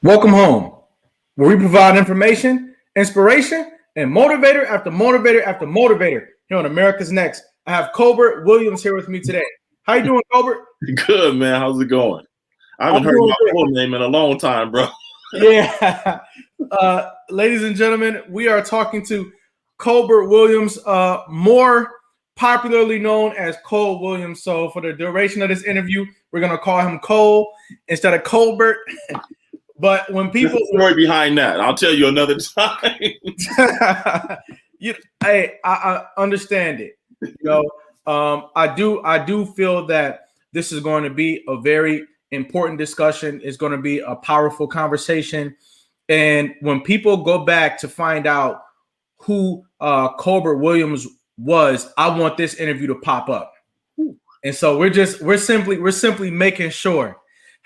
Welcome home, where we provide information, inspiration, and motivator after motivator after motivator here on America's Next. I have Colbert Williams here with me today. How you doing, Colbert? Good, man. How's it going? I haven't I'm heard doing my great. full name in a long time, bro. Yeah. Ladies and gentlemen, we are talking to Colbert Williams, more popularly known as Cole Williams. So for the duration of this interview, we're going to call him Cole instead of Colbert. But when There's people a story behind that. I'll tell you another time. I understand it. I do feel that this is going to be a very important discussion. It's going to be a powerful conversation. And when people go back to find out who Colbert Williams was, I want this interview to pop up. And so we're simply making sure.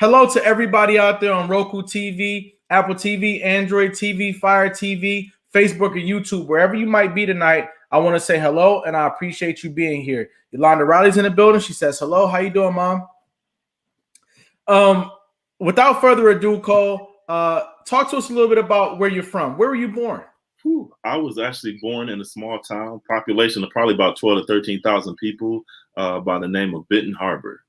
Hello to everybody out there on Roku TV, Apple TV, Android TV, Fire TV, Facebook, or YouTube, wherever you might be tonight. I want to say hello, and I appreciate you being here. Yolanda Riley's in the building. She says hello. How you doing, Mom? Without further ado, Cole, talk to us a little bit about where you're from. Where were you born? I was actually born in a small town, population of probably about 12 to 13,000 people, by the name of Benton Harbor.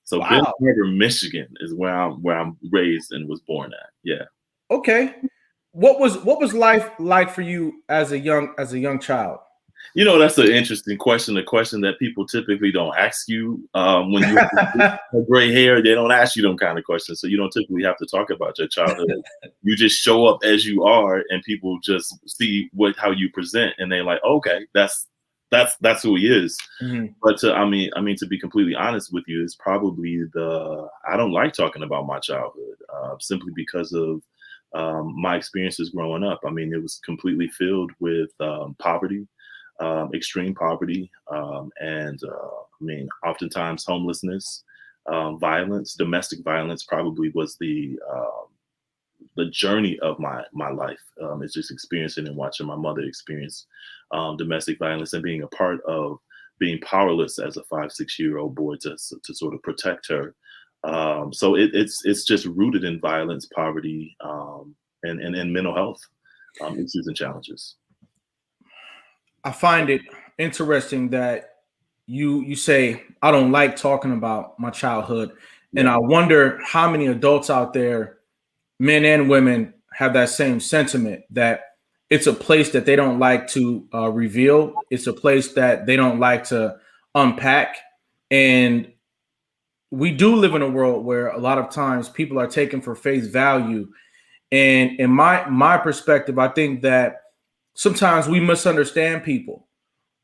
So Wow. Benton Harbor, Michigan is where I'm raised and was born at. Yeah. Okay. What was life like for you as a young child? You know, that's an interesting question, a question that people typically don't ask you when you have gray hair. They don't ask you them kind of questions. So you don't typically have to talk about your childhood. You just show up as you are, and people just see how you present, and they're like, okay, that's who he is. Mm-hmm. But I mean, to be completely honest with you, it's probably I don't like talking about my childhood simply because of my experiences growing up. I mean, it was completely filled with poverty. Extreme poverty, and I mean, oftentimes homelessness, violence, domestic violence probably was the journey of my life. It's just experiencing and watching my mother experience domestic violence and being a part of being powerless as a 5-6-year-old boy to sort of protect her. So it's just rooted in violence, poverty, and mental health issues and challenges. I find it interesting that you say I don't like talking about my childhood, and I wonder how many adults out there, men and women, have that same sentiment that it's a place that they don't like to reveal. It's a place that they don't like to unpack, and we do live in a world where a lot of times people are taken for face value. And in my perspective, I think that sometimes we misunderstand people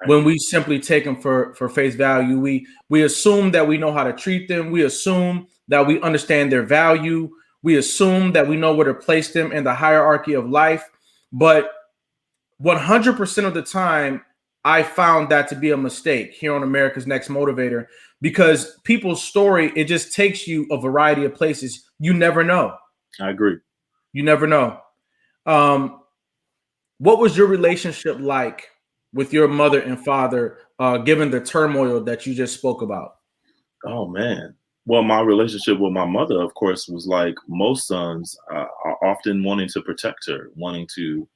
when we simply take them for face value. We assume that we know how to treat them. We assume that we understand their value. We assume that we know where to place them in the hierarchy of life. But 100% of the time, I found that to be a mistake here on America's Next Motivator, because people's story, it just takes you a variety of places. You never know. I agree. You never know. What was your relationship like with your mother and father, given the turmoil that you just spoke about? Oh, man. Well, my relationship with my mother, of course, was like most sons, are often wanting to protect her, wanting to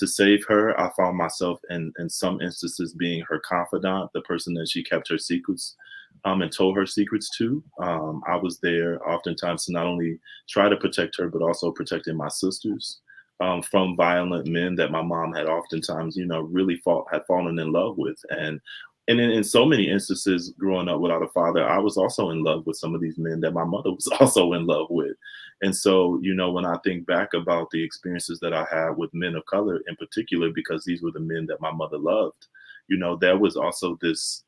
save her. I found myself in some instances being her confidant, the person that she kept her secrets and told her secrets to. I was there oftentimes to not only try to protect her, but also protecting my sisters from violent men that my mom had oftentimes, really had fallen in love with. And in so many instances growing up without a father, I was also in love with some of these men that my mother was also in love with. And so, when I think back about the experiences that I had with men of color in particular, because these were the men that my mother loved, there was also this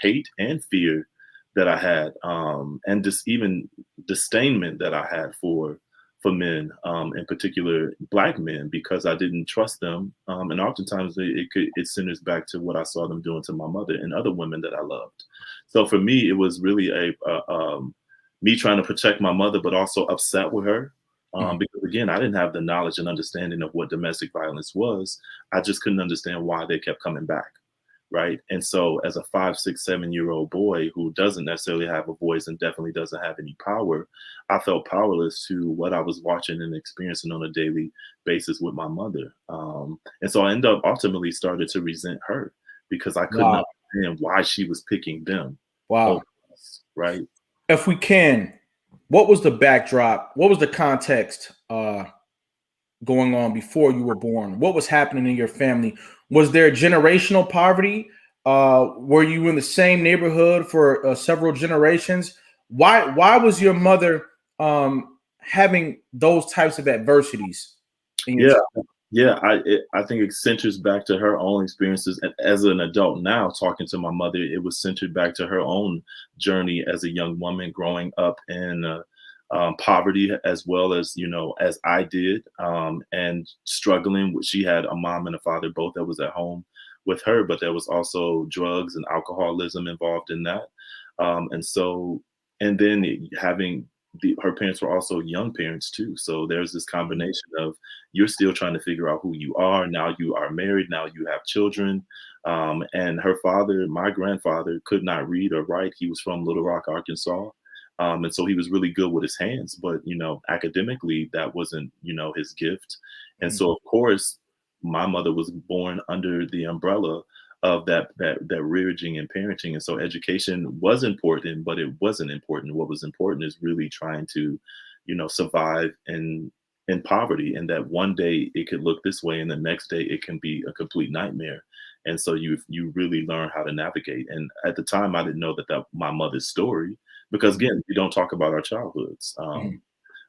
hate and fear that I had, and just even disdainment that I had for men, in particular Black men, because I didn't trust them. And oftentimes it centers back to what I saw them doing to my mother and other women that I loved. So for me, it was really me trying to protect my mother, but also upset with her. Because again, I didn't have the knowledge and understanding of what domestic violence was. I just couldn't understand why they kept coming back. right? And so as a 5, 6, 7-year-old boy who doesn't necessarily have a voice and definitely doesn't have any power, I felt powerless to what I was watching and experiencing on a daily basis with my mother. And so I ended up ultimately started to resent her because I couldn't Wow. understand why she was picking them over Wow. us, right? If we can, what was the backdrop? What was the context going on before you were born? What was happening in your family? Was there generational poverty? Were you in the same neighborhood for several generations? Why was your mother having those types of adversities in your Yeah. childhood? Yeah, I think it centers back to her own experiences. And as an adult now, talking to my mother, it was centered back to her own journey as a young woman growing up in poverty, as well as as I did, and struggling. She had a mom and a father both that was at home with her, but there was also drugs and alcoholism involved in that. And so, and then having her parents were also young parents too. So there's this combination of you're still trying to figure out who you are. Now you are married. Now you have children. And her father, my grandfather, could not read or write. He was from Little Rock, Arkansas. And so he was really good with his hands, but academically, that wasn't his gift. And Mm. so, of course, my mother was born under the umbrella of that rearing and parenting. And so education was important, but it wasn't important. What was important is really trying to, survive in poverty, and that one day it could look this way and the next day it can be a complete nightmare. And so you really learn how to navigate. And at the time I didn't know that my mother's story, because again, we don't talk about our childhoods. Mhm.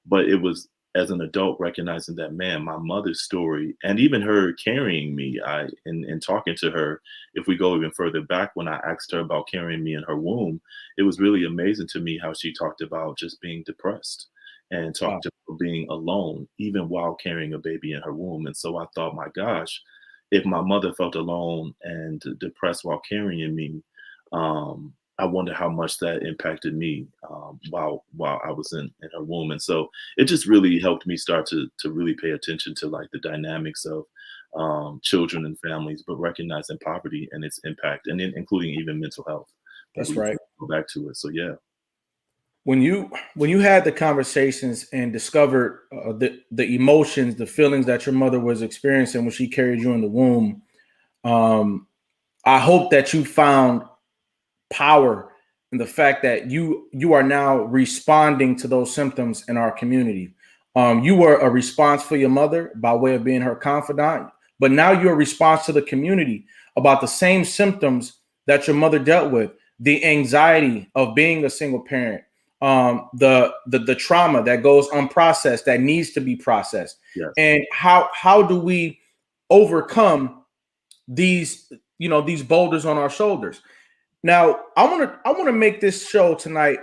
But it was as an adult recognizing that, man, my mother's story and even her carrying me, in talking to her, if we go even further back, when I asked her about carrying me in her womb, it was really amazing to me how she talked about just being depressed and Wow. talked about being alone, even while carrying a baby in her womb. And so I thought, my gosh, if my mother felt alone and depressed while carrying me, I wonder how much that impacted me, while I was in her womb. And so it just really helped me start to really pay attention to like the dynamics of children and families, but recognizing poverty and its impact, and including even mental health. If That's we right. go back to it, so yeah. When you had the conversations and discovered the emotions, the feelings that your mother was experiencing when she carried you in the womb, um, I hope that you found power in the fact that you are now responding to those symptoms in our community. You were a response for your mother by way of being her confidant, but now you're a response to the community about the same symptoms that your mother dealt with: the anxiety of being a single parent, the trauma that goes unprocessed that needs to be processed, Yes. and how do we overcome these these boulders on our shoulders. Now, I want to make this show tonight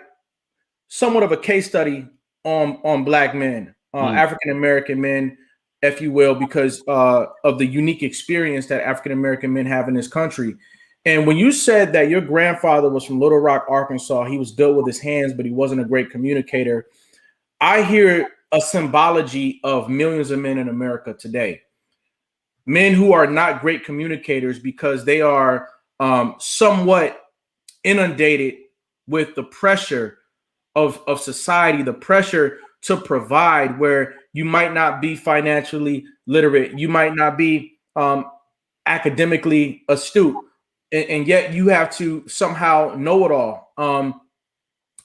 somewhat of a case study on Black men, Mm, African American men, if you will, because of the unique experience that African American men have in this country. And when you said that your grandfather was from Little Rock, Arkansas, he was good with his hands, but he wasn't a great communicator. I hear a symbology of millions of men in America today, men who are not great communicators because they are somewhat inundated with the pressure of society, the pressure to provide, where you might not be financially literate, you might not be academically astute, and yet you have to somehow know it all.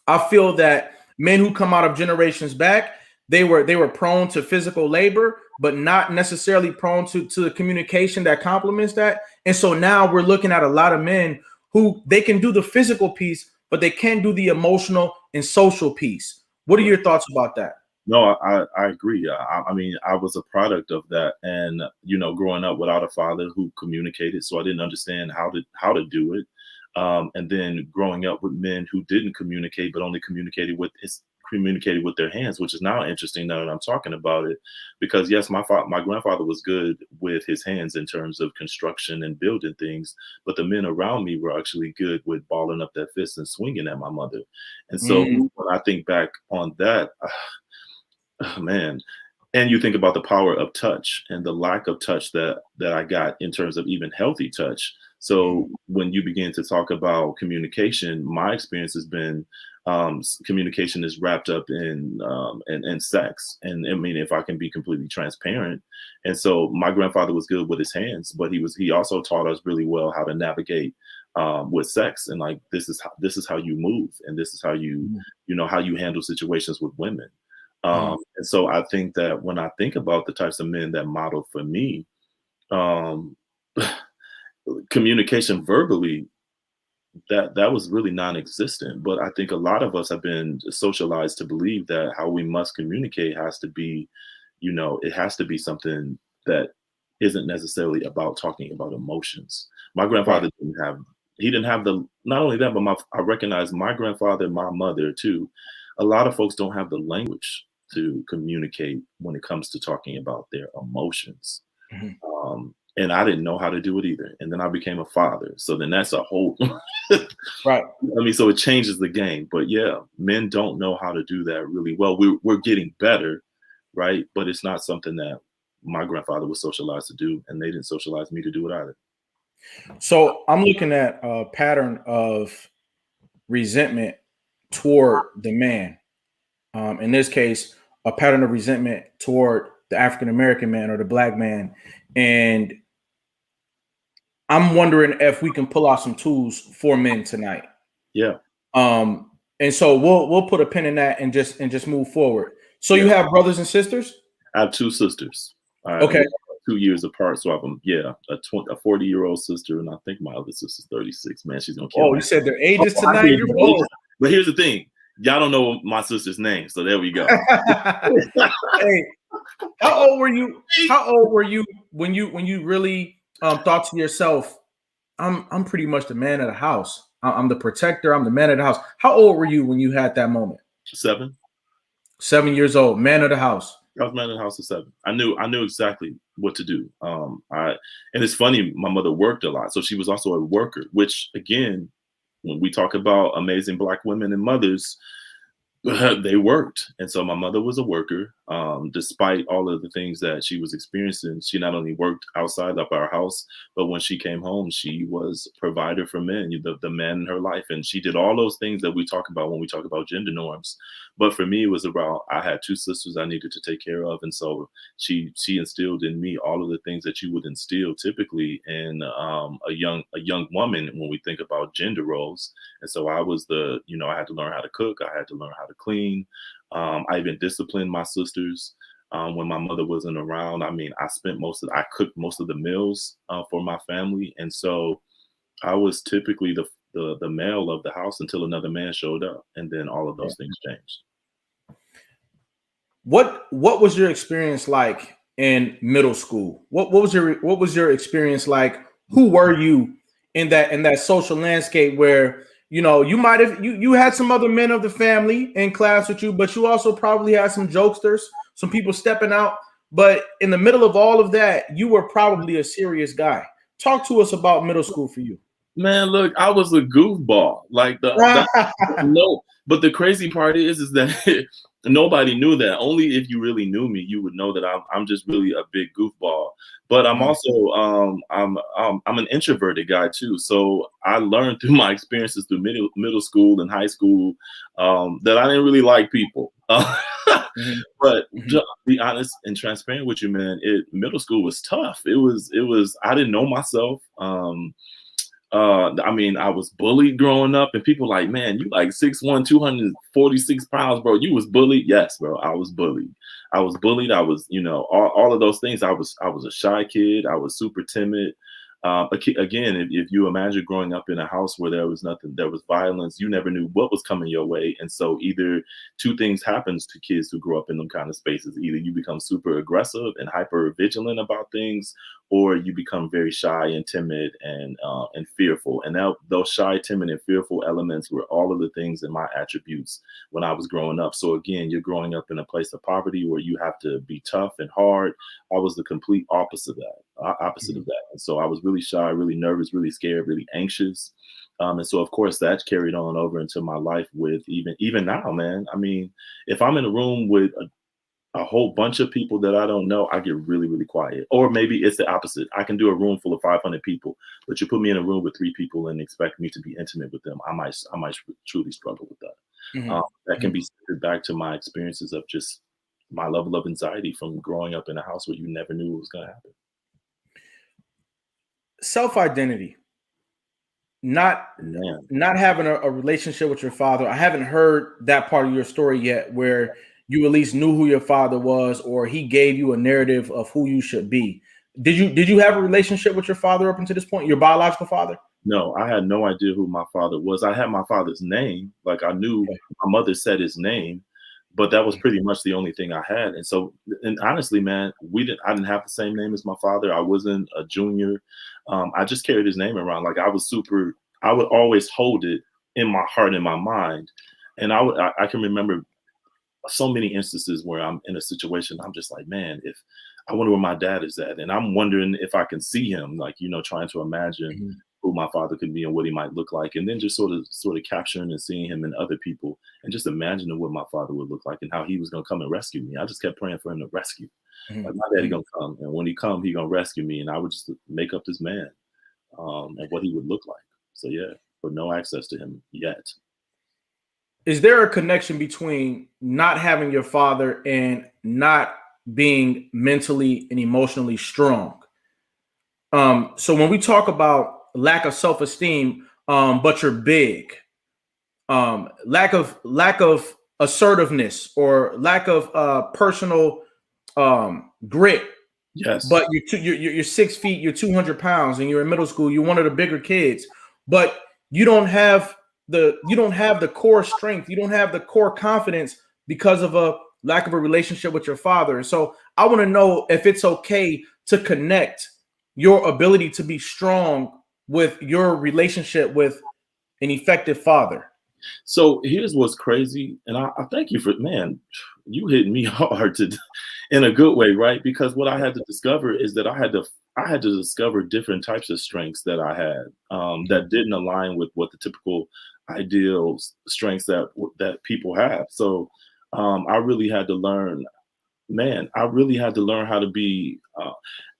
I feel that men who come out of generations back, they were prone to physical labor, but not necessarily prone to the communication that complements that. And so now we're looking at a lot of men who they can do the physical piece, but they can't do the emotional and social piece. What are right. your thoughts about that? No, I agree. I mean, I was a product of that, and growing up without a father who communicated, so I didn't understand how to do it. And then growing up with men who didn't communicate, but only communicated with their hands, which is now interesting now that I'm talking about it, because yes, my grandfather was good with his hands in terms of construction and building things, but the men around me were actually good with balling up their fists and swinging at my mother. And so Mm, when I think back on that, oh, man. And you think about the power of touch and the lack of touch that I got in terms of even healthy touch. So when you begin to talk about communication, my experience has been communication is wrapped up in sex. And I mean, if I can be completely transparent, and so my grandfather was good with his hands, but he also taught us really well how to navigate with sex, and like this is how you move, and this is how you know how you handle situations with women. And so I think that when I think about the types of men that model for me, um, communication verbally, that was really non-existent. But I think a lot of us have been socialized to believe that how we must communicate has to be, you know, it has to be something that isn't necessarily about talking about emotions. My Right. grandfather didn't have the, not only that, but I recognize my grandfather and my mother too. A lot of folks don't have the language to communicate when it comes to talking about their emotions. Mhm. And I didn't know how to do it either. And then I became a father. So then that's a whole, Right. I mean, so it changes the game. But yeah, men don't know how to do that really well. We're getting better, right? But it's not something that my grandfather was socialized to do, and they didn't socialize me to do it either. So I'm looking at a pattern of resentment toward the man. In this case, a pattern of resentment toward the African American man or the black man. And I'm wondering if we can pull out some tools for men tonight. Yeah, And so we'll put a pin in that and just move forward. So you yeah. have brothers and sisters? I have two sisters. Okay. We're 2 years apart, so I have yeah, a 40-year-old sister, and I think my other sister's 36. Man, she's gonna kill Oh, me. you said their ages Oh, I tonight. did. You're bold. But here's the thing: y'all don't know my sister's name, so there we go. Hey, how old were you? How old were you when you really thought to yourself, I'm pretty much the man of the house. I'm the protector. I'm the man of the house. How old were you when you had that moment? 7. 7 years old, man of the house. I was man in the house at 7. I knew exactly what to do. And it's funny, my mother worked a lot, so she was also a worker. Which again, when we talk about amazing Black women and mothers, they worked. And so my mother was a worker. Despite all of the things that she was experiencing, she not only worked outside of our house, but when she came home, she was a provider for men, the man in her life. And she did all those things that we talk about when we talk about gender norms. But for me, it was about, I had 2 sisters I needed to take care of. And so she instilled in me all of the things that you would instill typically in a young woman when we think about gender roles. And so I was I had to learn how to cook. I had to learn how to clean. I even disciplined my sisters when my mother wasn't around. I mean, I cooked most of the meals for my family. And so I was typically the male of the house until another man showed up. And then all of those things changed. What was your experience like in middle school? What was your experience like? Who were you in that social landscape where you might have you had some other men of the family in class with you, but you also probably had some jokesters, some people stepping out. But in the middle of all of that, you were probably a serious guy. Talk to us about middle school for you. Man, look, I was a goofball. Like the no, but the crazy part is that nobody knew that. Only if you really knew me, you would know that I'm just really a big goofball. But I'm also I'm an introverted guy too. So I learned through my experiences through middle school and high school that I didn't really like people. Mhm. But Mhm. to be honest and transparent with you, man, middle school was tough. It was I didn't know myself. I mean, I was bullied growing up, and people like, man, you like 6'1", 246 pounds, bro. You was bullied. Yes, bro. I was bullied. I was bullied. I was, all of those things. I was a shy kid. I was super timid. Again, if you imagine growing up in a house where there was nothing, there was violence, you never knew what was coming your way. And so either two things happens to kids who grow up in them kind of spaces. Either you become super aggressive and hyper vigilant about things, or you become very shy and timid and fearful. And those shy, timid, and fearful elements were all of the things in my attributes when I was growing up. So again, you're growing up in a place of poverty where you have to be tough and hard. I was the complete opposite of that. And so I was really shy, really nervous, really scared, really anxious. And so, of course, that carried on over into my life with even now, man. I mean, if I'm in a room with a whole bunch of people that I don't know, I get really, really quiet. Or maybe it's the opposite. I can do a room full of 500 people, but you put me in a room with 3 people and expect me to be intimate with them. I might truly struggle with that. Mhm. That can Mhm. be centered back to my experiences of just my level of anxiety from growing up in a house where you never knew what was going to happen. Self-identity. Not Man, not having a relationship with your father. I haven't heard that part of your story yet where you at least knew who your father was or he gave you a narrative of who you should be. Did you have a relationship with your father up until this point? Your biological father? no, I had no idea who my father was. I had my father's name. Like I knew Okay. my mother said his name, but that was pretty much the only thing I had. And so, and honestly, man, I didn't have the same name as my father. I wasn't a junior. I just carried his name around. Like I would always hold it in my heart and my mind. And I can remember so many instances where I'm in a situation, I'm just like, man, if I wonder where my dad is at. And I'm wondering if I can see him, like, trying to imagine Mhm. who my father could be and what he might look like. And then just sort of capturing and seeing him in other people and just imagining what my father would look like and how he was gonna come and rescue me. I just kept praying for him to rescue. Mhm. Like my daddy Mhm. gonna come. And when he come, he gonna rescue me. And I would just make up this man and what he would look like. So yeah, but no access to him yet. Is there a connection between not having your father and not being mentally and emotionally strong? So when we talk about lack of self-esteem, but you're big, lack of assertiveness or lack of personal grit, Yes. but you're 6 feet, you're 200 pounds, and you're in middle school. You're one of the bigger kids, but you don't have the core strength. You don't have the core confidence because of a lack of a relationship with your father. And so I want to know if it's okay to connect your ability to be strong with your relationship with an effective father. So here's what's crazy, and I thank you for man, you hit me hard to in a good way, right? Because what I had to discover is that I had to discover different types of strengths that I had that didn't align with what the typical ideal strengths that people have. So I really had to learn man, I really had to learn how to be.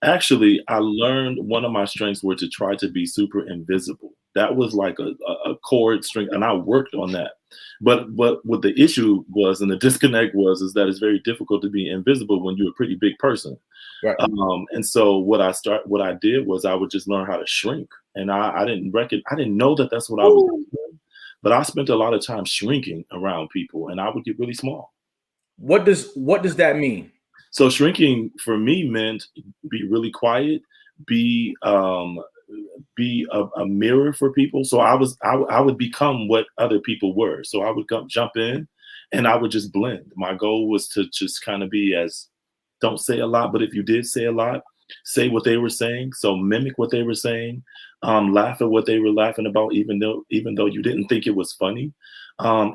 Actually, I learned one of my strengths were to try to be super invisible. That was like a core strength, and I worked on that. But what the issue was, and the disconnect was, is that it's very difficult to be invisible when you're a pretty big person. Right. And so what I did was I would just learn how to shrink, and I didn't know that that's what I was Woo. doing, but I spent a lot of time shrinking around people, and I would get really small. What does that mean? So shrinking for me meant be really quiet, be be a mirror for people. So I would become what other people were. So I would jump in, and I would just blend. My goal was to just kind of be as don't say a lot, but if you did say a lot, say what they were saying. So mimic what they were saying, laugh at what they were laughing about, even though you didn't think it was funny.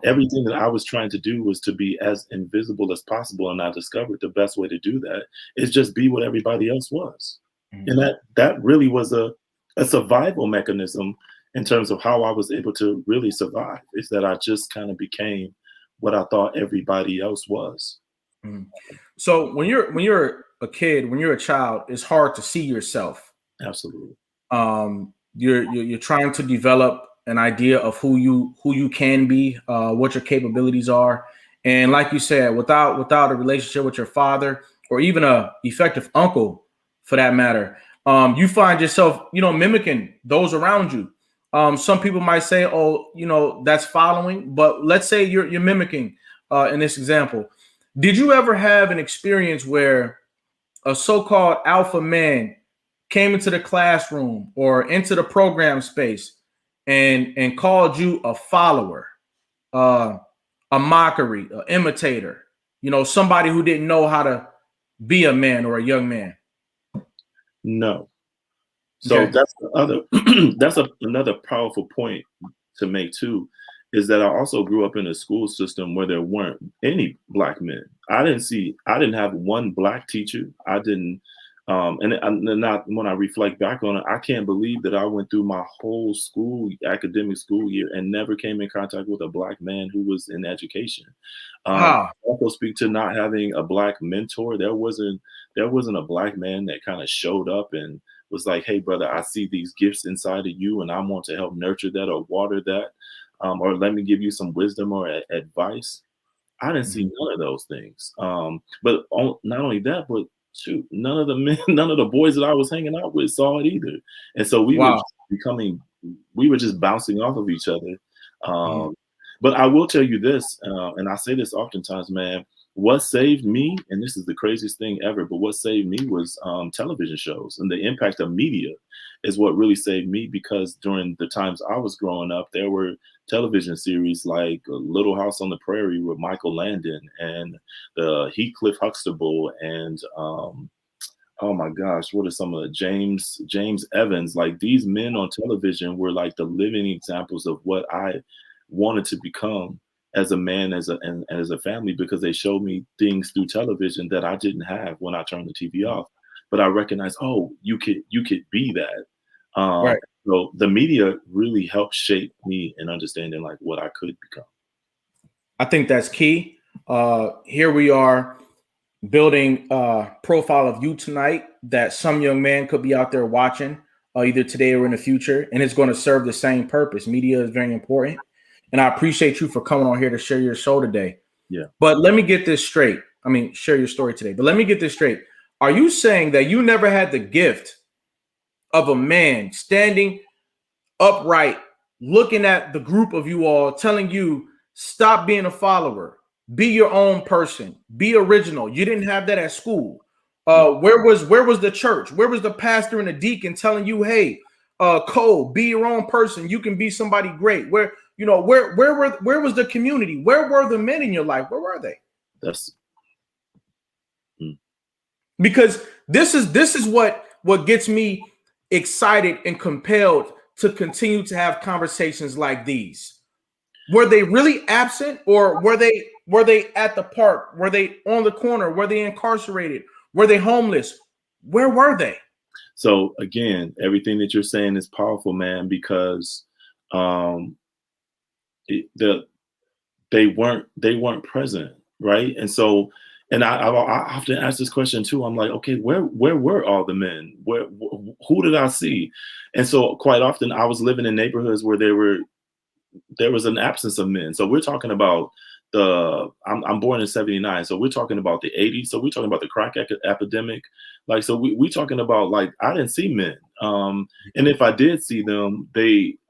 Everything that I was trying to do was to be as invisible as possible, and I discovered the best way to do that is just be what everybody else was, and Mhm. that really was a survival mechanism in terms of how I was able to really survive. Is that I just kind of became what I thought everybody else was. Mhm. So when you're a kid, when you're a child, it's hard to see yourself. Absolutely. You're trying to develop an idea of who you can be, what your capabilities are, and like you said, without a relationship with your father or even a effective uncle, for that matter, you find yourself mimicking those around you. Some people might say, "Oh, that's following," but let's say you're mimicking. In this example, did you ever have an experience where a so-called alpha man came into the classroom or into the program space and called you a follower, uh, a mockery, an imitator, somebody who didn't know how to be a man or a young man? No. So Okay. that's the other another powerful point to make too, is that I also grew up in a school system where there weren't any black men. I didn't have one black teacher. I didn't And not when I reflect back on it, I can't believe that I went through my whole academic school year, and never came in contact with a Black man who was in education. Wow. Also speak to not having a Black mentor. There wasn't a Black man that kind of showed up and was like, "Hey, brother, I see these gifts inside of you, and I want to help nurture that or water that, or let me give you some wisdom or advice." I didn't see Mhm. none of those things. Not only that, but shoot, none of the men, none of the boys that I was hanging out with saw it either. And so Wow. we were just bouncing off of each other. Mhm. Um, but I will tell you this, and I say this oftentimes, man. What saved me, and this is the craziest thing ever, but what saved me was television shows, and the impact of media is what really saved me, because during the times I was growing up, there were television series like Little House on the Prairie with Michael Landon, and the Heathcliff Huxtable, and oh my gosh, what are some of the James Evans? Like, these men on television were like the living examples of what I wanted to become as a man, and as a family, because they showed me things through television that I didn't have when I turned the TV Mhm. off. But I recognized, oh, you could be that. Right. So the media really helped shape me in understanding like what I could become. I think that's key. Here we are building a profile of you tonight that some young man could be out there watching, either today or in the future, and it's going to serve the same purpose. Media is very important, and I appreciate you for coming on here to share your show today. Yeah. But let me get this straight. I mean, share your story today, but let me get this straight. Are you saying that you never had the gift of a man standing upright, looking at the group of you all, telling you, stop being a follower, be your own person, be original? You didn't have that at school. No. Where was the church? Where was the pastor and the deacon telling you, hey, Cole, be your own person, you can be somebody great? Where was the community? Where were the men in your life? Where were they? That's mm, Because this is what gets me excited and compelled to continue to have conversations like these. Were they really absent, or were they at the park? Were they on the corner? Were they incarcerated? Were they homeless? Where were they? so again, everything that you're saying is powerful, man, because um it, the they weren't present, right? And so, and I often ask this question too. I'm like, okay, where were all the men? Who did I see? And so quite often I was living in neighborhoods where there was an absence of men. So we're talking about I'm born in '79, so we're talking about the '80s. So we're talking about the crack epidemic. Like, so we talking about, like, I didn't see men. And if I did see them, there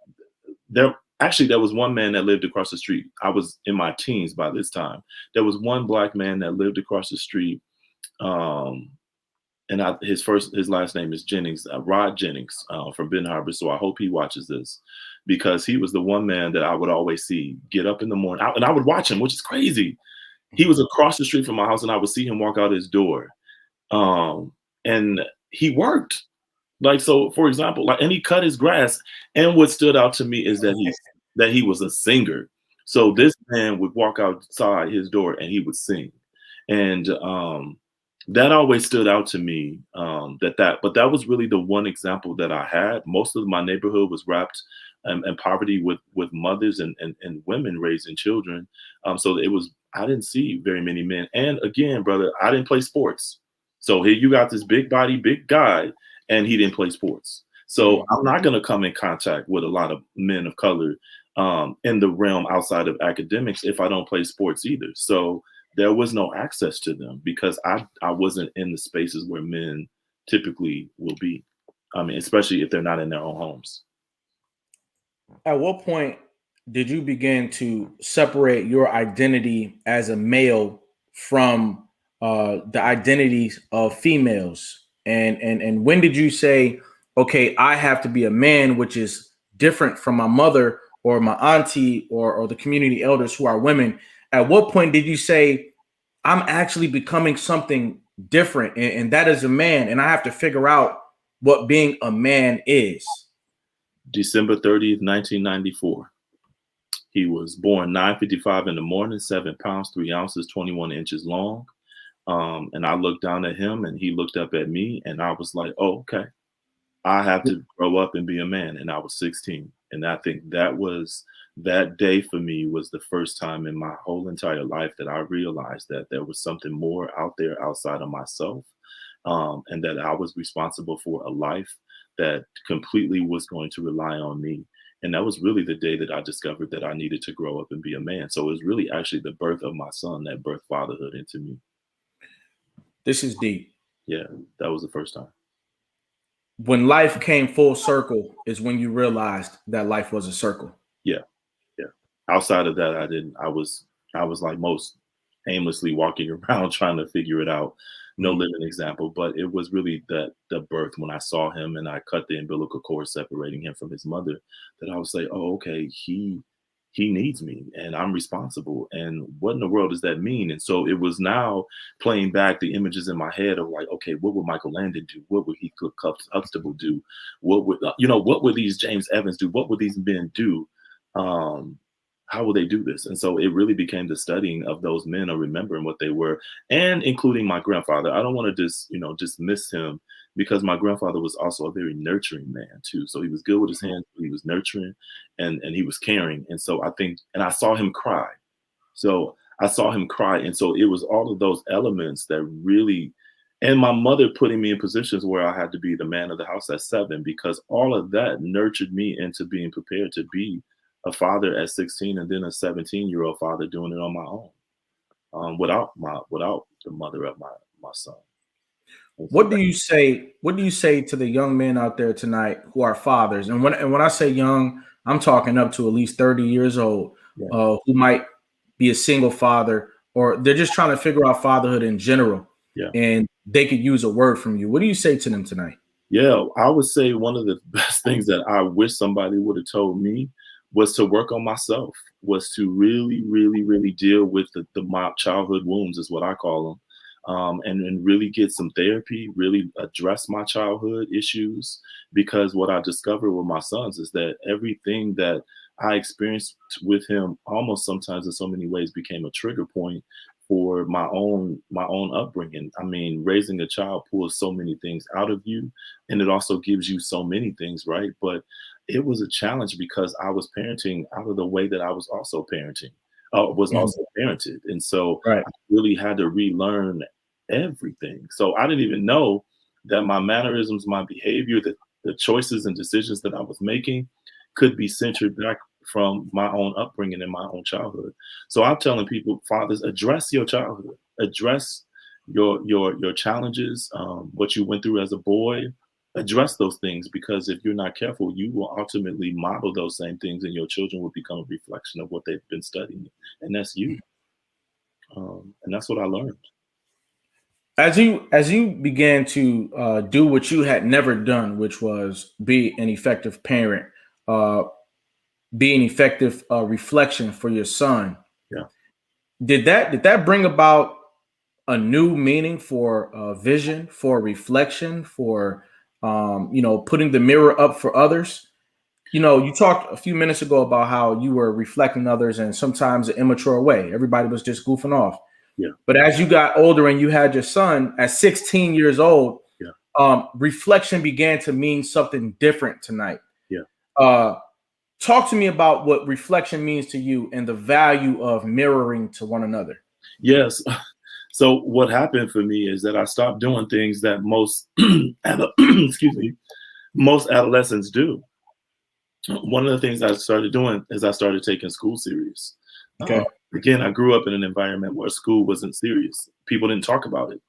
was one man that lived across the street. I was in my teens by this time. There was one Black man that lived across the street. Um, and his last name is Jennings, Rod Jennings, from Ben Harbor. So I hope he watches this, because he was the one man that I would always see get up in the morning, and I would watch him, which is crazy. He was across the street from my house, and I would see him walk out his door. Um, and he worked. Like, so for example, like, and he cut his grass. And what stood out to me is that he was a singer. So Okay. this man would walk outside his door and he would sing. And that always stood out to me. But that was really the one example that I had. Most of my neighborhood was wrapped in poverty, with mothers and women raising children. So I didn't see very many men. And again, brother, I didn't play sports. So here you got this big body, big guy, and he didn't play sports. So Mhm. I'm not going to come in contact with a lot of men of color in the realm outside of academics if I don't play sports either. So there was no access to them, because I wasn't in the spaces where men typically will be. I mean, especially if they're not in their own homes. At what point did you begin to separate your identity as a male from the identities of females? And when did you say, okay, I have to be a man, which is different from my mother or my auntie or the community elders who are women? At what point did you say, I'm actually becoming something different, and that is a man, and I have to figure out what being a man is? December 30th, 1994. He was born 9:55 in the morning, 7 pounds, 3 ounces, 21 inches long. And I looked down at him and he looked up at me, and I was like, oh, okay, I have to grow up and be a man. And I was 16. And I think that day for me was the first time in my whole entire life that I realized that there was something more out there outside of myself, and that I was responsible for a life that completely was going to rely on me. And that was really the day that I discovered that I needed to grow up and be a man. So it was really actually the birth of my son that birthed fatherhood into me. This is deep. Yeah, that was the first time. When life came full circle is when you realized that life was a circle. Yeah, yeah. Outside of that, I was like most, aimlessly walking around trying to figure it out. No Mhm. living example, but it was really the birth when I saw him and I cut the umbilical cord separating him from his mother, that I was like, oh, okay, he needs me and I'm responsible. And what in the world does that mean? And so it was now playing back the images in my head of like, okay, what would Michael Landon do? What would he Cook Huxtable do? What would what would these James Evans do? What would these men do? Um, how will they do this? And so it really became the studying of those men, or remembering what they were, and including my grandfather. I don't want to dismiss him, because my grandfather was also a very nurturing man too. So he was good with his hands, he was nurturing, and he was caring. And so I think, and I saw him cry. So I saw him cry. And so it was all of those elements that really, and my mother putting me in positions where I had to be the man of the house at 7, because all of that nurtured me into being prepared to be a father at 16, and then a 17-year-old father doing it on my own, without the mother of my son. And so What do you say? What do you say to the young men out there tonight who are fathers? And when I say young, I'm talking up to at least 30 years old, yeah, who might be a single father, or they're just trying to figure out fatherhood in general, yeah. and they could use a word from you. What do you say to them tonight? Yeah, I would say one of the best things that I wish somebody would have told me was to work on myself, was to really, really, really deal with my childhood wounds, is what I call them. And really get some therapy, really address my childhood issues, because what I discovered with my sons is that everything that I experienced with him, almost sometimes in so many ways, became a trigger point for my own upbringing. I mean, raising a child pulls so many things out of you, and it also gives you so many things, right? But it was a challenge because I was parenting out of the way that I was also Mhm. parented. And so Right. I really had to relearn everything. So I didn't even know that my mannerisms, my behavior, the choices and decisions that I was making could be centered back from my own upbringing and my own childhood. So I'm telling people, fathers, address your childhood, address your challenges, what you went through as a boy. Address those things, because if you're not careful, you will ultimately model those same things, and your children will become a reflection of what they've been studying, and that's you. And that's what I learned. As you began to do what you had never done, which was be an effective parent, uh, be an effective reflection for your son, Yeah. did that bring about a new meaning for vision, for reflection, for putting the mirror up for others? You talked a few minutes ago about how you were reflecting others, and sometimes an immature way. Everybody was just goofing off. Yeah. But as you got older and you had your son at 16 years old, Yeah. reflection began to mean something different tonight. Yeah. Uh, Talk to me about what reflection means to you and the value of mirroring to one another. Yes. So what happened for me is that I stopped doing things that most excuse me, most adolescents do. One of the things I started doing is I started taking school serious. Uh, Okay. Again, I grew up in an environment where school wasn't serious. People didn't talk about it.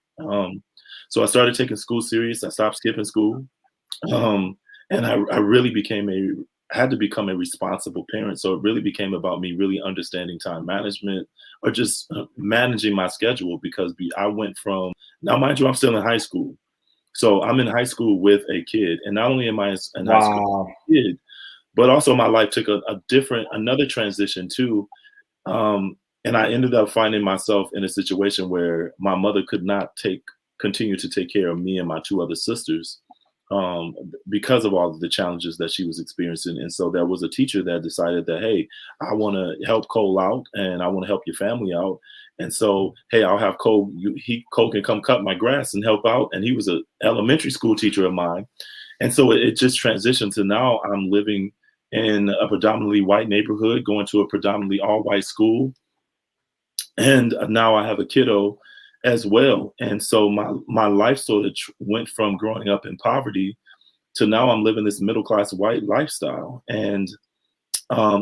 So I started taking school serious. I stopped skipping school. Um, and I really had to become a responsible parent. So it really became about me really understanding time management, or just managing my schedule, because I went from, now mind you, I'm still in high school. So I'm in high school with a kid, and not only am I in high school Wow. with a kid, but also my life took another transition too. And I ended up finding myself in a situation where my mother could not continue to take care of me and my 2 other sisters, because of all of the challenges that she was experiencing. And so there was a teacher that decided that, hey, I want to help Cole out, and I want to help your family out. And so, hey, I'll have Cole. Cole can come cut my grass and help out. And he was an elementary school teacher of mine. And so it just transitioned to now I'm living in a predominantly white neighborhood, going to a predominantly all white school. And now I have a kiddo as well. And so my life sort of went from growing up in poverty to now I'm living this middle class white lifestyle. And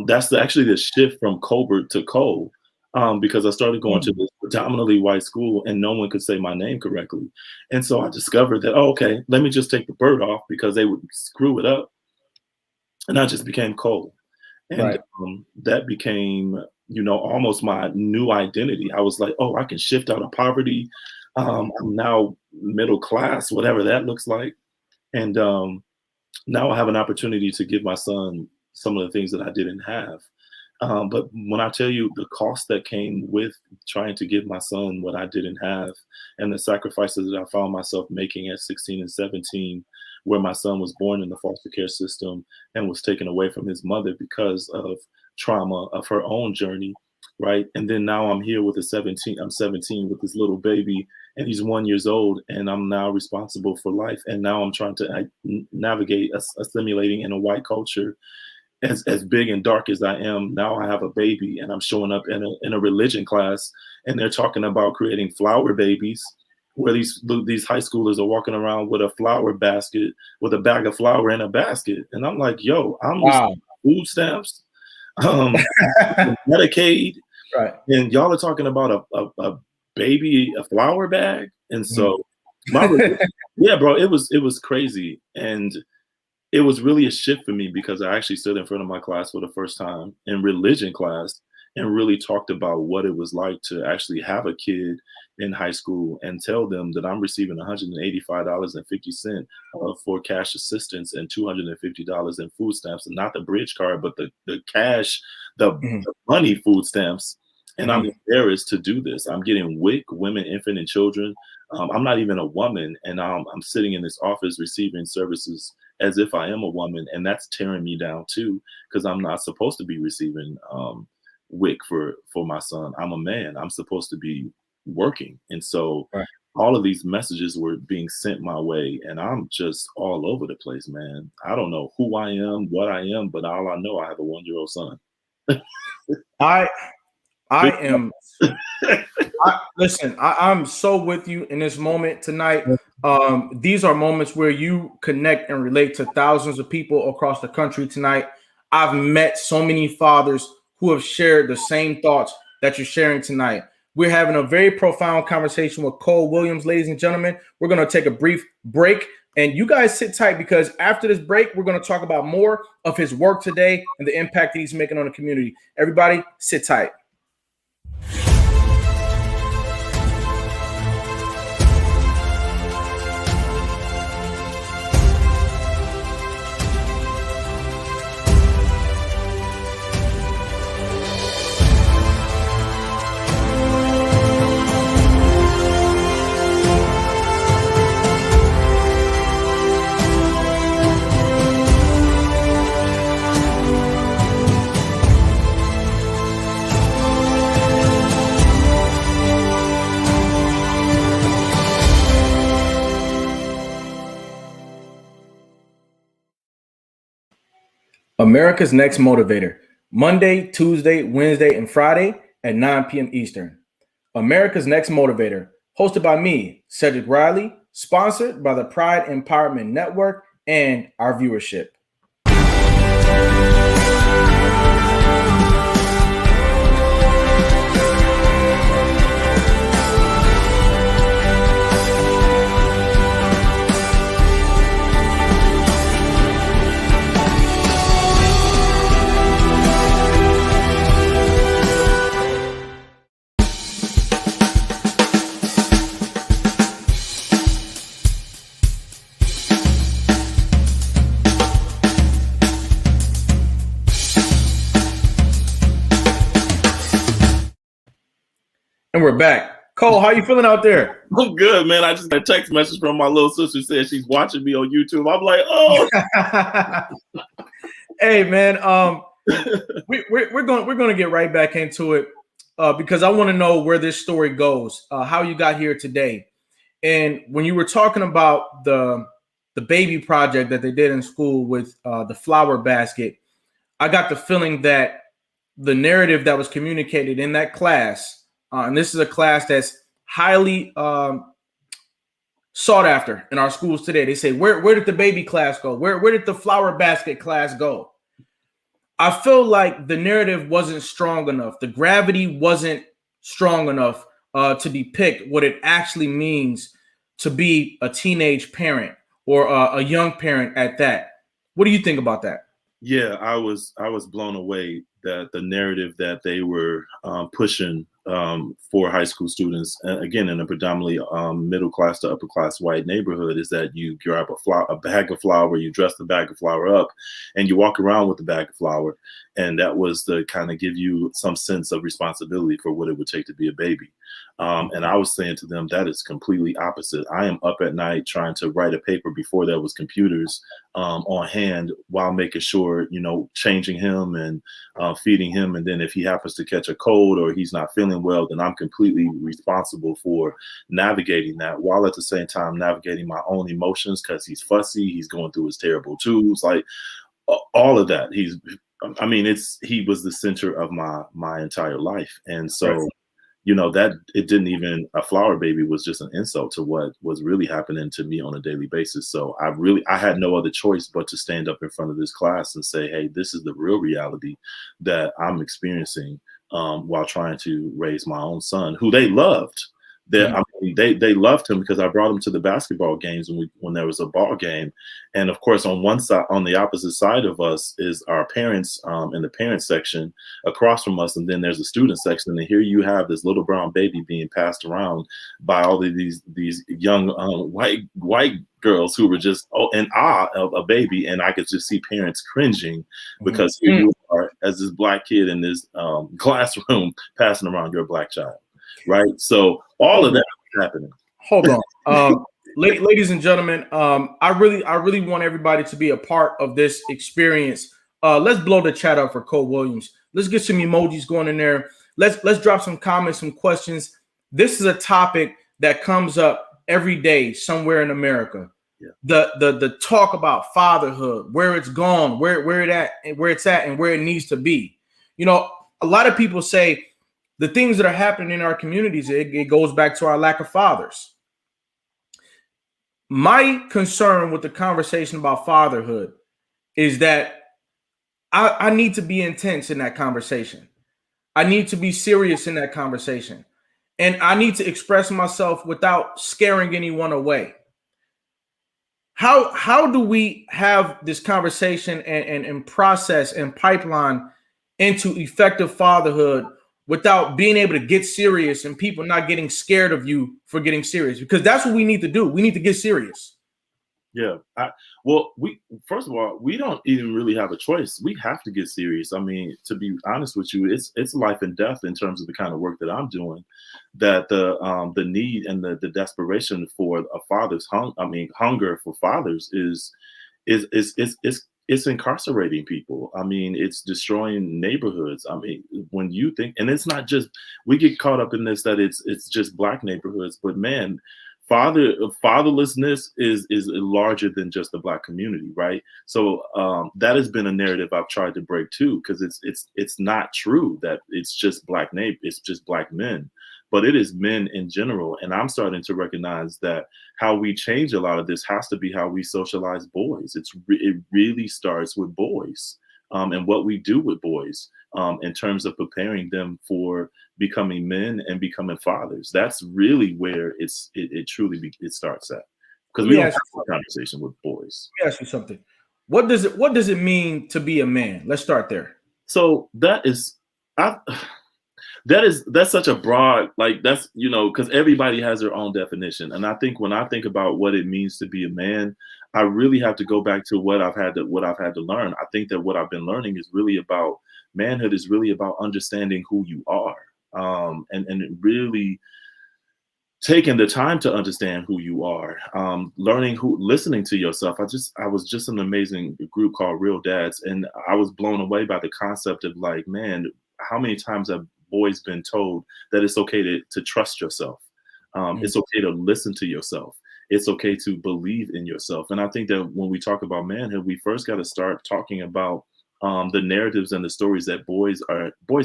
that's actually the shift from Colbert to Cole, because I started going to this predominantly white school and no one could say my name correctly. And so I discovered that, oh, okay, let me just take the bird off because they would screw it up. And I just became Cole. And Right. That became, almost my new identity. I was like, oh, I can shift out of poverty. I'm now middle class, whatever that looks like. And now I have an opportunity to give my son some of the things that I didn't have. But when I tell you the cost that came with trying to give my son what I didn't have and the sacrifices that I found myself making at 16 and 17, where my son was born in the foster care system and was taken away from his mother because of trauma of her own journey, right? And then now I'm here with I'm 17 with this little baby and he's 1 year old and I'm now responsible for life. And now I'm trying to navigate assimilating in a white culture as big and dark as I am. Now I have a baby and I'm showing up in a religion class and they're talking about creating flower babies where these high schoolers are walking around with a flower basket, with a bag of flour in a basket. And I'm like, yo, I'm receiving food stamps, Medicaid, Right. and y'all are talking about a baby, a flower bag. And so yeah, bro, it was crazy. And it was really a shift for me because I actually stood in front of my class for the first time in religion class and really talked about what it was like to actually have a kid in high school and tell them that I'm receiving $185.50 for cash assistance and $250 in food stamps, and not the bridge card, but the cash, the money food stamps. And I'm embarrassed to do this. I'm getting WIC, women, infant, and children. I'm not even a woman, and I'm sitting in this office receiving services as if I am a woman, and that's tearing me down too, because I'm not supposed to be receiving WIC for my son. I'm a man. I'm supposed to be working, and so all of these messages were being sent my way, and I'm just all over the place, man. I don't know who I am, what I am, but all I know, I have a 1 year old son. I am. Listen, I'm so with you in this moment tonight. These are moments where you connect and relate to thousands of people across the country tonight. I've met so many fathers who have shared the same thoughts that you're sharing tonight. We're having a very profound conversation with Cole Williams, ladies and gentlemen. We're going to take a brief break, and you guys sit tight because after this break, we're going to talk about more of his work today and the impact that he's making on the community. Everybody, sit tight. America's Next Motivator, Monday, Tuesday, Wednesday, and Friday at 9 p.m. Eastern. America's Next Motivator, hosted by me, Cedric Riley, sponsored by the Pride Empowerment Network and our viewership. And we're back. Cole, how you feeling out there? I'm good, man. I just got a text message from my little sister said she's watching me on YouTube. I'm like, oh. Hey, man. We're going to get right back into it. because I want to know where this story goes, how you got here today. And when you were talking about the baby project that they did in school with the flower basket, I got the feeling that the narrative that was communicated in that class, and this is a class that's highly sought after in our schools today. They say, where did the baby class go? Where did the flower basket class go? I feel like the narrative wasn't strong enough. The gravity wasn't strong enough to depict what it actually means to be a teenage parent or a young parent at that. What do you think about that? Yeah, I was blown away that the narrative that they were pushing for high school students, again in a predominantly middle class to upper class white neighborhood, is that you grab a bag of flour, you dress the bag of flour up, and you walk around with the bag of flour, and that was to kind of give you some sense of responsibility for what it would take to be a baby. And I was saying to them, that is completely opposite. I am up at night trying to write a paper before there was computers on hand, while making sure, changing him and feeding him. And then if he happens to catch a cold or he's not feeling well, then I'm completely responsible for navigating that, while at the same time navigating my own emotions, because he's fussy, he's going through his terrible twos, like all of that. He was the center of my entire life. And so, Right. that it didn't even, a flower baby was just an insult to what was really happening to me on a daily basis. So I had no other choice but to stand up in front of this class and say, hey, this is the real reality that I'm experiencing while trying to raise my own son, who they loved. Mhm. They loved him because I brought him to the basketball games when there was a ball game, and of course on one side, on the opposite side of us, is our parents in the parent section across from us, and then there's a student section, and here you have this little brown baby being passed around by all of these young white girls who were just in awe of a baby, and I could just see parents cringing because here Mhm. you are as this black kid in this classroom passing around your black child. Right. So all of Hold on. that is happening. Hold on. Ladies and gentlemen, I really want everybody to be a part of this experience. Let's blow the chat up for Cole Williams. Let's get some emojis going in there. Let's drop some comments, some questions. This is a topic that comes up every day somewhere in America. Yeah. The talk about fatherhood, where it's gone, where it's at, and where it needs to be. A lot of people say the things that are happening in our communities, it goes back to our lack of fathers. My concern with the conversation about fatherhood is that I need to be intense in that conversation. I need to be serious in that conversation. And I need to express myself without scaring anyone away. How do we have this conversation and process and pipeline into effective fatherhood without being able to get serious and people not getting scared of you for getting serious? Because that's what we need to do. We need to get serious. Yeah. Well, first of all, we don't even really have a choice. We have to get serious. I mean, to be honest with you, it's life and death in terms of the kind of work that I'm doing. That the need and the desperation for a father's hunger for fathers is incarcerating people. I mean, it's destroying neighborhoods. I mean, when you think, and it's not just, we get caught up in this that it's just black neighborhoods, but man, fatherlessness is larger than just the black community, right? So that has been a narrative I've tried to break too, because it's not true that it's just it's just black men, but it is men in general. And I'm starting to recognize that how we change a lot of this has to be how we socialize boys. It really starts with boys, and what we do with boys in terms of preparing them for becoming men and becoming fathers. That's really where it truly it starts at, because Let we me don't ask have a conversation with boys. Let me ask you something. What does it mean to be a man? Let's start there. So I, that's such a broad, like, that's, because everybody has their own definition. And I think when I think about what it means to be a man, I really have to go back to what I've had to learn. I think that what I've been learning is really about manhood, is really about understanding who you are, and really taking the time to understand who you are, listening to yourself. I was just in an amazing group called Real Dads, and I was blown away by the concept of, like, man, how many times have boys been told that it's okay to trust yourself. It's okay to listen to yourself. It's okay to believe in yourself. And I think that when we talk about manhood, we first got to start talking about the narratives and the stories that boys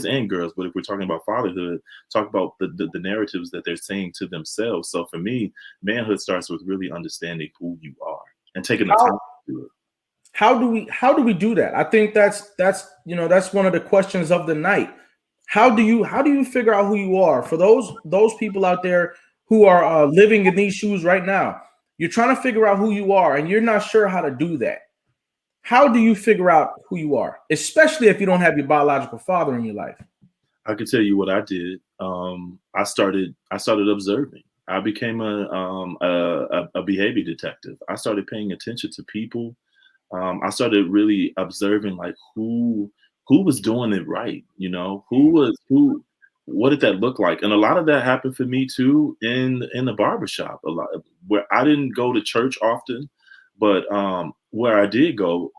and girls, but if we're talking about fatherhood, talk about the narratives that they're saying to themselves. So for me, manhood starts with really understanding who you are and taking the time to do it. How do we do that? I think that's that's one of the questions of the night. How do you figure out who you are? For those people out there who are living in these shoes right now, you're trying to figure out who you are, and you're not sure how to do that. How do you figure out who you are, especially if you don't have your biological father in your life? I can tell you what I did. I started observing. I became a behavior detective. I started paying attention to people. I started really observing like who was doing it right, who what did that look like? And a lot of that happened for me too in the barbershop. A lot where I didn't go to church often, but where I did go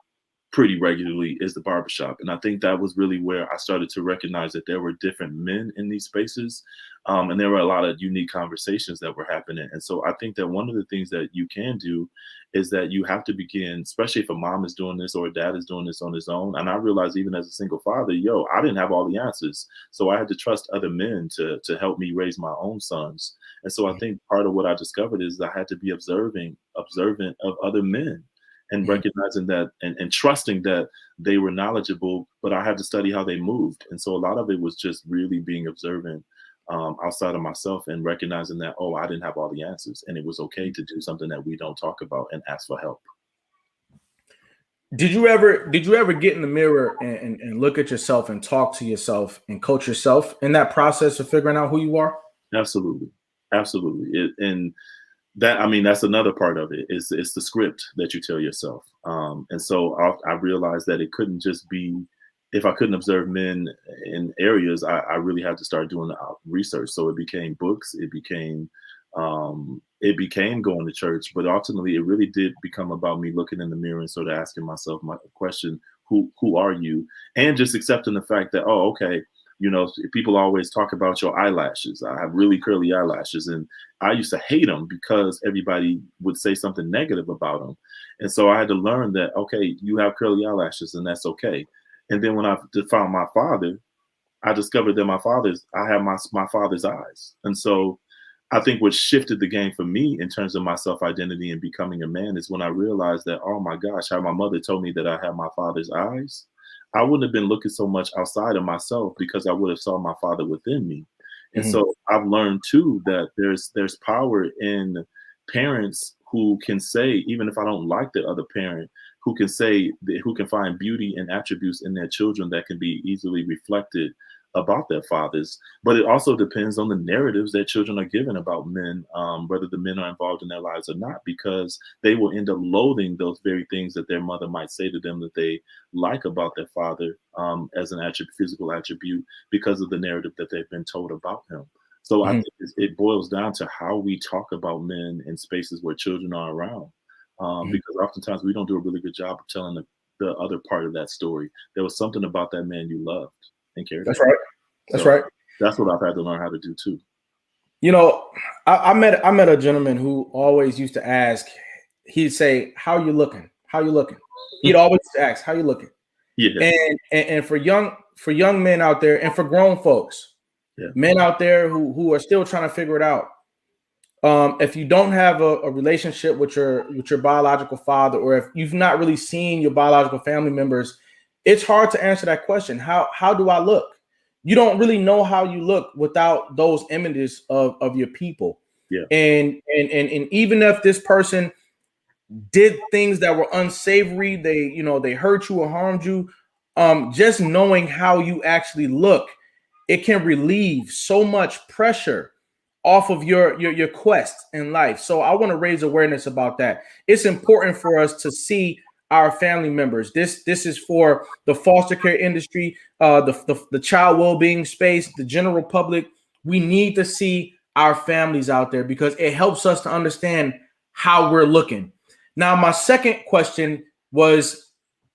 pretty regularly is the barbershop. And I think that was really where I started to recognize that there were different men in these spaces. And there were a lot of unique conversations that were happening. And so I think that one of the things that you can do is that you have to begin, especially if a mom is doing this or a dad is doing this on his own. And I realized even as a single father, I didn't have all the answers. So I had to trust other men to help me raise my own sons. And so I think part of what I discovered is I had to be observant of other men and recognizing that and trusting that they were knowledgeable, but I had to study how they moved. And so a lot of it was just really being observant outside of myself and recognizing that, I didn't have all the answers. And it was okay to do something that we don't talk about and ask for help. Did you ever get in the mirror and look at yourself and talk to yourself and coach yourself in that process of figuring out who you are? Absolutely. Absolutely. That's another part of it. It's the script that you tell yourself. And so I realized that it couldn't just be, if I couldn't observe men in areas, I really had to start doing research. So it became books, it became going to church, but ultimately it really did become about me looking in the mirror and sort of asking myself my question, who are you? And just accepting the fact that, okay, people always talk about your eyelashes. I have really curly eyelashes, and I used to hate them because everybody would say something negative about them. And so I had to learn that, okay, you have curly eyelashes and that's okay. And then when I found my father, I discovered that I have my father's eyes. And so I think what shifted the game for me in terms of my self-identity and becoming a man is when I realized that, oh my gosh, how my mother told me that I have my father's eyes. I wouldn't have been looking so much outside of myself because I would have saw my father within me. And so I've learned too that there's power in parents who can say, even if I don't like the other parent, who can find beauty and attributes in their children that can be easily reflected about their fathers. But it also depends on the narratives that children are given about men, whether the men are involved in their lives or not, because they will end up loathing those very things that their mother might say to them that they like about their father as an physical attribute because of the narrative that they've been told about him. So I think it boils down to how we talk about men in spaces where children are around. Because oftentimes we don't do a really good job of telling the other part of that story. There was something about that man you loved and cared about. That's right. That's right. That's what I've had to learn how to do too. I met a gentleman who always used to ask, he'd say, "How you looking? How you looking?" He'd always ask, "How you looking?" Yeah. And for young men out there and for grown folks, men out there who are still trying to figure it out. If you don't have a relationship with your biological father, or if you've not really seen your biological family members, it's hard to answer that question. How do I look? You don't really know how you look without those images of your people. Yeah. And even if this person did things that were unsavory, they hurt you or harmed you, just knowing how you actually look, it can relieve so much pressure off of your quest in life. So I want to raise awareness about that. It's important for us to see our family members. This is for the foster care industry, the child well-being space, the general public. We need to see our families out there because it helps us to understand how we're looking. Now, my second question was,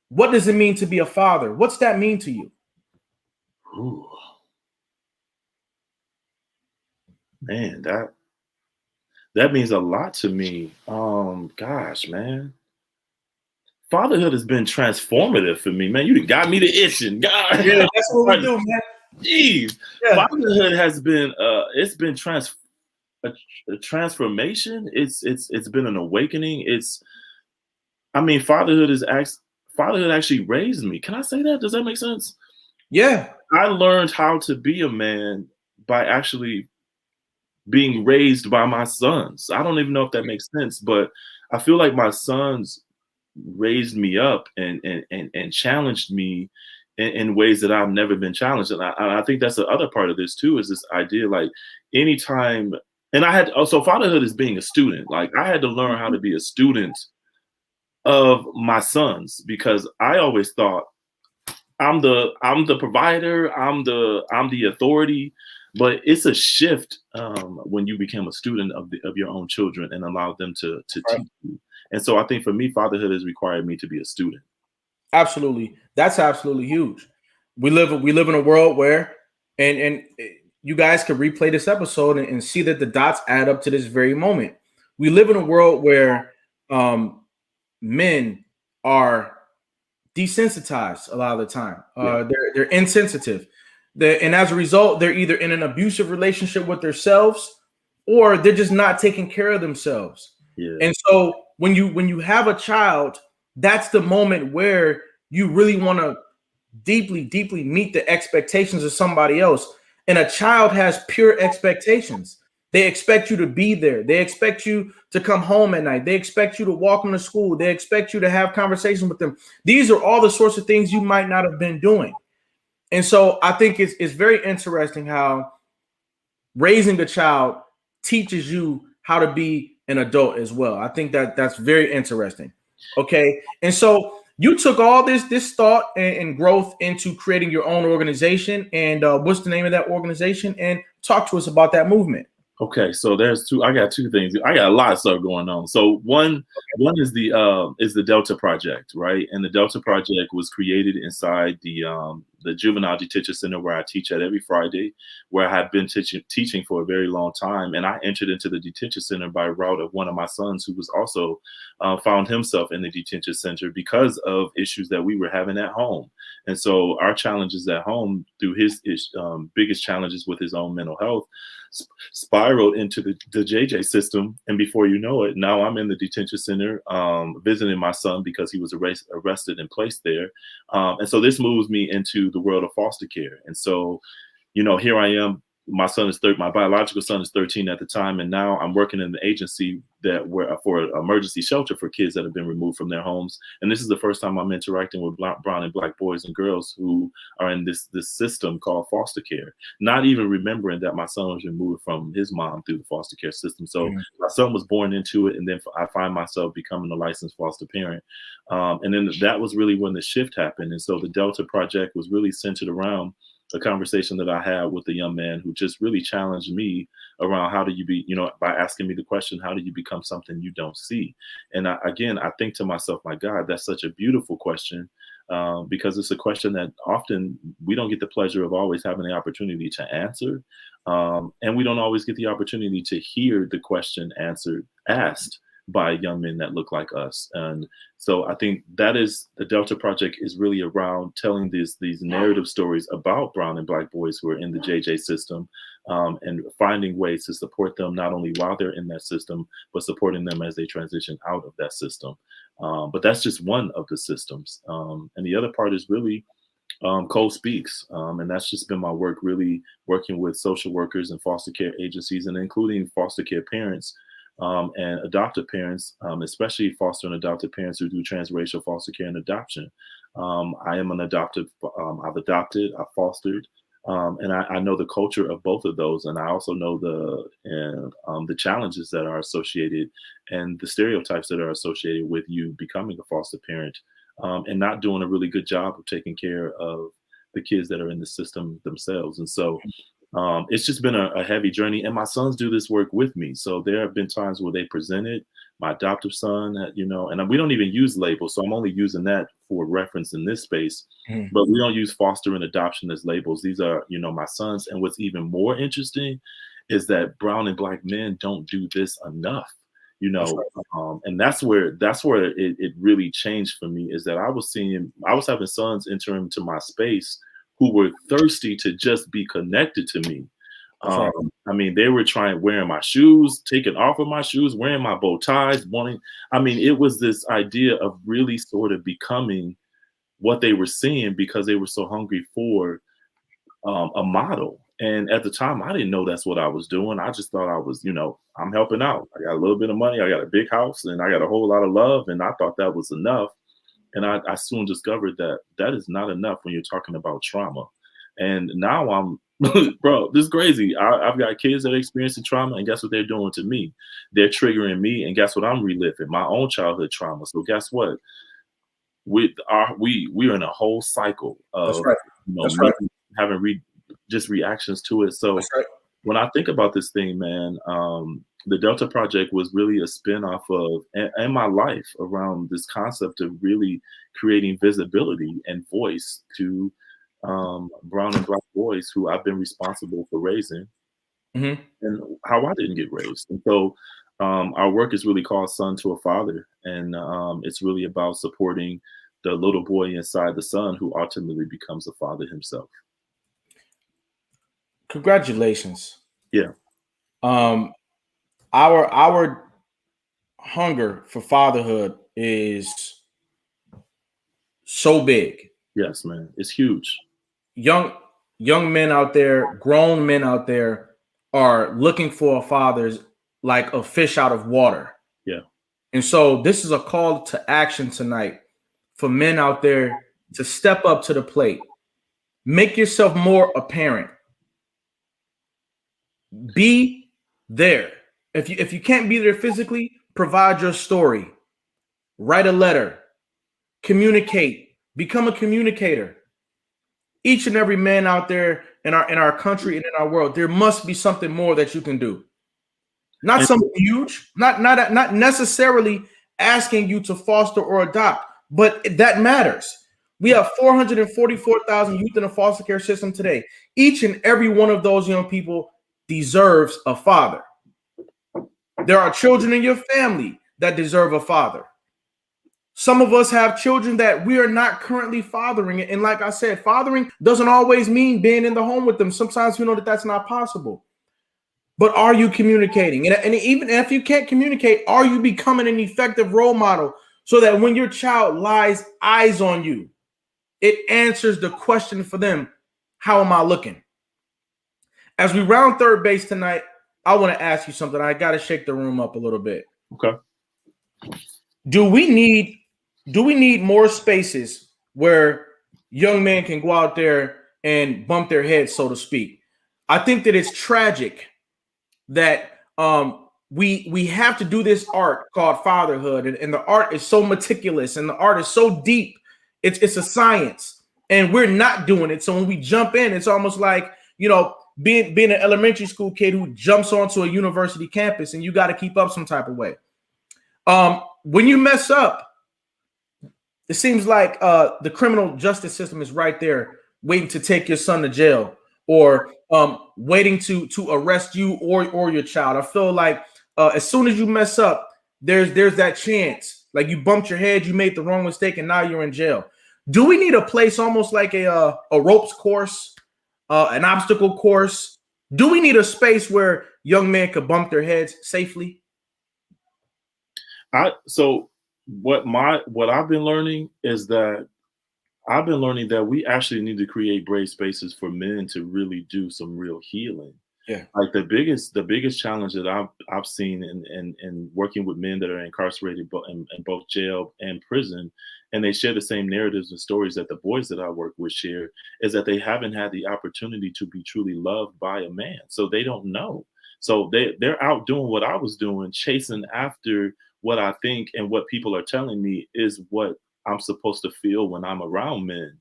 what does it mean to be a father? What's that mean to you? Ooh. Man, that means a lot to me. Gosh, man. Fatherhood has been transformative for me, man. You done got me to itching. Yeah, God. that's what we do, man. Jeez. Yeah, Fatherhood has been it's been a, a transformation. It's been an awakening. I mean, fatherhood actually raised me. Can I say that? Does that make sense? yeah, I learned how to be a man by actually being raised by my sons. I don't even know if that makes sense, but I feel like my sons raised me up and challenged me in ways that I've never been challenged. And I think that's the other part of this too, is this idea like anytime, and I had also fatherhood is being a student. Like I had to learn how to be a student of my sons because I always thought I'm the provider, I'm the authority, but it's a shift when you become a student of your own children and allow them to right. teach you. And so I think for me, fatherhood has required me to be a student. Absolutely. That's absolutely huge. We live in a world where and you guys can replay this episode and see that the dots add up to this very moment. We live in a world where um men are desensitized a lot of the time. Yeah, They're insensitive. And as a result, they're either in an abusive relationship with themselves or they're just not taking care of themselves. yeah, And so when you have a child, that's the moment where you really want to deeply, deeply meet the expectations of somebody else. And a child has pure expectations. They expect you to be there. They expect you to come home at night. They expect you to walk them to school. They expect you to have conversations with them. These are all the sorts of things you might not have been doing. And so I think it's very interesting how raising a child teaches you how to be an adult as well. I think that's very interesting. Okay. And so you took all this thought and growth into creating your own organization. And what's the name of that organization? And talk to us about that movement. okay, so I got two things. I got a lot of stuff going on. So one is the Delta Project, right? And the Delta Project was created inside the juvenile detention center where I teach at every Friday, where I have been teaching for a very long time. And I entered into the detention center by route of one of my sons, who was also found himself in the detention center because of issues that we were having at home. And so our challenges at home, through his biggest challenges with his own mental health, spiraled into the JJ system. And before you know it, now I'm in the detention center visiting my son because he was arrested and placed there. And so this moves me into the world of foster care. And so, here I am. My biological son is 13 at the time, and now I'm working in the agency for an emergency shelter for kids that have been removed from their homes. And this is the first time I'm interacting with brown and black boys and girls who are in this system called foster care, not even remembering that my son was removed from his mom through the foster care system. So my son was born into it, and then I find myself becoming a licensed foster parent. And then that was really when the shift happened. And so the Delta Project was really centered around a conversation that I had with a young man who just really challenged me around how do you be, by asking me the question, how do you become something you don't see? And I think to myself, my God, that's such a beautiful question, because it's a question that often we don't get the pleasure of always having the opportunity to answer. And we don't always get the opportunity to hear the question asked by young men that look like us. And so I think that is the Delta Project is really around telling these narrative stories about brown and black boys who are in the JJ system, and finding ways to support them not only while they're in that system, but supporting them as they transition out of that system. But that's just one of the systems. And the other part is really Cole Speaks. And that's just been my work, really working with social workers and foster care agencies, and including foster care parents and adoptive parents, especially foster and adoptive parents who do transracial foster care and adoption. I am an adoptive. I've adopted, I've fostered, and I know the culture of both of those, and I also know the challenges that are associated and the stereotypes that are associated with you becoming a foster parent, and not doing a really good job of taking care of the kids that are in the system themselves. And so it's just been a heavy journey, and my sons do this work with me. So there have been times where they presented my adoptive son, and we don't even use labels. So I'm only using that for reference in this space, but we don't use foster and adoption as labels. These are, my sons. And what's even more interesting is that brown and black men don't do this enough, you That's know. right. And that's where it really changed for me, is that I was having sons enter into my space who were thirsty to just be connected to me. That's right. I mean, they were wearing my shoes, taking off of my shoes, wearing my bow ties, I mean, it was this idea of really sort of becoming what they were seeing, because they were so hungry for a model. And at the time, I didn't know that's what I was doing. I just thought I was, I'm helping out. I got a little bit of money, I got a big house, and I got a whole lot of love. And I thought that was enough. And I soon discovered that that is not enough when you're talking about trauma. And now I'm, bro, this is crazy. I've got kids that are experiencing trauma, and guess what they're doing to me? They're triggering me, and guess what? I'm reliving my own childhood trauma. So guess what? We're in a whole cycle That's of, right. That's me right. having just reactions to it. So That's right. when I think about this thing, man, the Delta Project was really a spin-off of and my life around this concept of really creating visibility and voice to brown and black boys who I've been responsible for raising, Hmm. and how I didn't get raised. And so our work is really called Son to a Father, and it's really about supporting the little boy inside the son who ultimately becomes a father himself. Congratulations. Yeah. Um, our hunger for fatherhood is so big. Yes, man. It's huge. Young young men out there, grown men out there, are looking for fathers like a fish out of water. Yeah. And so this is a call to action tonight for men out there to step up to the plate. Make yourself more apparent. Be there. If you can't be there physically, provide your story. Write a letter. Communicate. Become a communicator. Each and every man out there in our country and in our world, there must be something more that you can do. Not And something huge, not necessarily asking you to foster or adopt, but that matters. We have 444,000 youth in the foster care system today. Each and every one of those young people deserves a father. There are children in your family that deserve a father. Some of us have children that we are not currently fathering. And like I said, fathering doesn't always mean being in the home with them. Sometimes we know that that's not possible. But are you communicating? And even if you can't communicate, are you becoming an effective role model so that when your child lies eyes on you, it answers the question for them, how am I looking? As we round third base tonight, I want to ask you something. I got to shake the room up a little bit. okay. Do we need more spaces where young men can go out there and bump their heads, so to speak? I think that it's tragic that we have to do this art called fatherhood, and the art is so meticulous and the art is so deep. It's a science, and we're not doing it. So when we jump in, it's almost like, being an elementary school kid who jumps onto a university campus, and you got to keep up some type of way. When you mess up, it seems like the criminal justice system is right there waiting to take your son to jail, or waiting to arrest you or your child. I feel like as soon as you mess up, there's that chance. Like, you bumped your head, you made the wrong mistake, and now you're in jail. Do we need a place almost like a ropes course, an obstacle course? Do we need a space where young men could bump their heads safely? So what I've been learning is that we actually need to create brave spaces for men to really do some real healing. Yeah. Like the biggest challenge that I've seen in working with men that are incarcerated in both jail and prison, and they share the same narratives and stories that the boys that I work with share, is that they haven't had the opportunity to be truly loved by a man. So they don't know. So they're out doing what I was doing, chasing after what I think and what people are telling me is what I'm supposed to feel when I'm around men.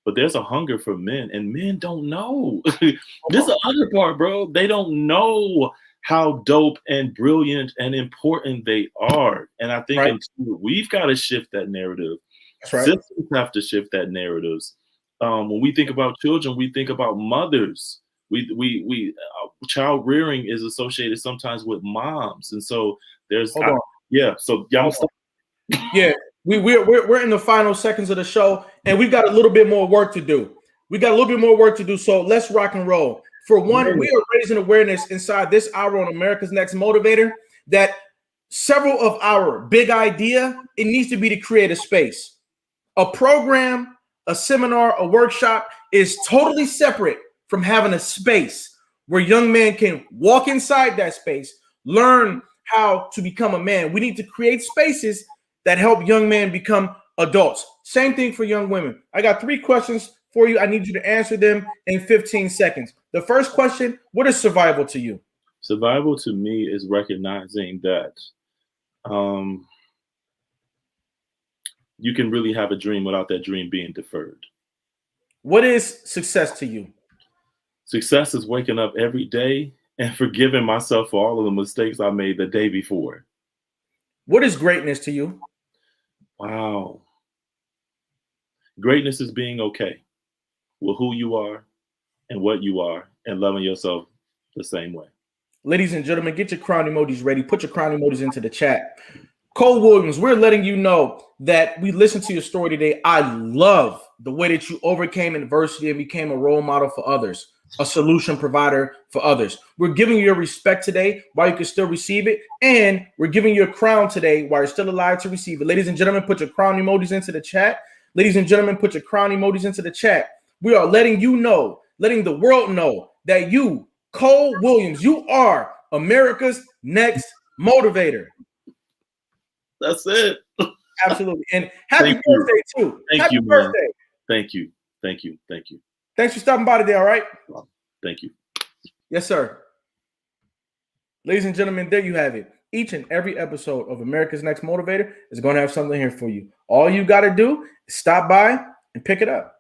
But there's a hunger for men, and men don't know. This is the other part, bro. They don't know how dope and brilliant and important they are. And I think Right. we've got to shift that narrative. That's right. Systems have to shift that narratives. When we think about children, we think about mothers. child rearing is associated sometimes with moms, and so there's Hold on. yeah. So yeah, yeah, we're in the final seconds of the show, and we've got a little bit more work to do. So let's rock and roll. For one, we are raising awareness inside this hour on America's Next Motivator that several of our big idea, it needs to be to create a space. A program, a seminar, a workshop is totally separate from having a space where young men can walk inside that space, learn how to become a man. We need to create spaces that help young men become adults. Same thing for young women. I got 3 questions for you. I need you to answer them in 15 seconds. The first question, what is survival to you? Survival to me is recognizing that you can really have a dream without that dream being deferred. What is success to you? Success is waking up every day and forgiving myself for all of the mistakes I made the day before. What is greatness to you? Wow. Greatness is being okay with who you are and what you are and loving yourself the same way. Ladies and gentlemen, get your crown emojis ready. Put your crown emojis into the chat. Cole Williams, we're letting you know that we listened to your story today. I love the way that you overcame adversity and became a role model for others, a solution provider for others. We're giving you your respect today while you can still receive it, and we're giving you a crown today while you're still alive to receive it. Ladies and gentlemen, put your crown emojis into the chat. Ladies and gentlemen, put your crown emojis into the chat. We are letting you know, letting the world know that you, Cole Williams, you are America's Next Motivator. That's it. Absolutely. And happy birthday, too. Happy birthday. Man. Thank you. Thanks for stopping by today, all right? Thank you. Yes, sir. Ladies and gentlemen, there you have it. Each and every episode of America's Next Motivator is going to have something here for you. All you got to do is stop by and pick it up.